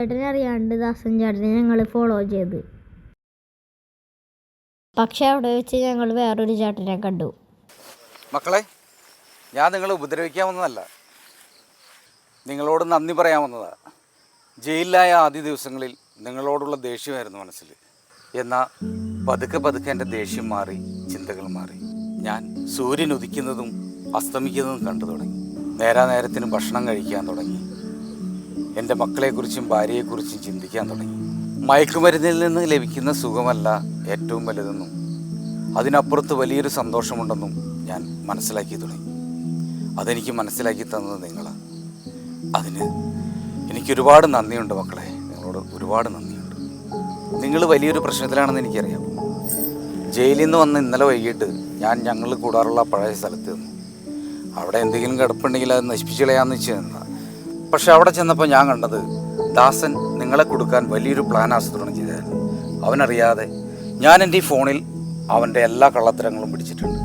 ചേട്ടനെ അറിയാണ്ട് ദാസൻ ചേട്ടനെ ഞങ്ങൾ ഫോളോ ചെയ്ത്. പക്ഷെ അവിടെ വെച്ച് ഞങ്ങൾ വേറൊരു ചേട്ടനെ കണ്ടു. മക്കളെ, ഞാൻ നിങ്ങളെ ഉപദ്രവിക്കാമെന്നതല്ല, നിങ്ങളോട് നന്ദി പറയാമെന്നതാണ്. ജയിലിലായ ആദ്യ ദിവസങ്ങളിൽ നിങ്ങളോടുള്ള ദേഷ്യമായിരുന്നു മനസ്സിൽ. എന്നാൽ പതുക്കെ പതുക്കെ എൻ്റെ ദേഷ്യം മാറി, ചിന്തകൾ മാറി. ഞാൻ സൂര്യൻ ഉദിക്കുന്നതും അസ്തമിക്കുന്നതും കണ്ടു തുടങ്ങി. നേരത്തിന് ഭക്ഷണം കഴിക്കാൻ തുടങ്ങി. എൻ്റെ മക്കളെക്കുറിച്ചും ഭാര്യയെക്കുറിച്ചും ചിന്തിക്കാൻ തുടങ്ങി. മയക്കുമരുന്നിൽ നിന്ന് ലഭിക്കുന്ന സുഖമല്ല ഏറ്റവും വലുതെന്നും അതിനപ്പുറത്ത് വലിയൊരു സന്തോഷമുണ്ടെന്നും ഞാൻ മനസ്സിലാക്കി തുടങ്ങി. അതെനിക്ക് മനസ്സിലാക്കി തന്നത് നിങ്ങളാണ്. അതിന് എനിക്കൊരുപാട് നന്ദിയുണ്ട് മക്കളെ, നിങ്ങളോട് ഒരുപാട് നന്ദിയുണ്ട്. നിങ്ങൾ വലിയൊരു പ്രശ്നത്തിലാണെന്ന് എനിക്കറിയാം. ജയിലിൽ നിന്ന് വന്ന് ഇന്നലെ വൈകിട്ട് ഞങ്ങൾ കൂടാറുള്ള പഴയ സ്ഥലത്ത് നിന്നു. അവിടെ എന്തെങ്കിലും കിടപ്പുണ്ടെങ്കിൽ അത് നശിപ്പിച്ച് കളയാമെന്ന് വെച്ച് നിന്നതാണ്. പക്ഷെ അവിടെ ചെന്നപ്പോൾ ഞാൻ കണ്ടത് ദാസൻ നിങ്ങളെ കൊടുക്കാൻ വലിയൊരു പ്ലാൻ ആസൂത്രണം ചെയ്തായിരുന്നു. അവനറിയാതെ ഞാൻ എൻ്റെ ഈ ഫോണിൽ അവൻ്റെ എല്ലാ കള്ളത്തരങ്ങളും പിടിച്ചിട്ടുണ്ട്.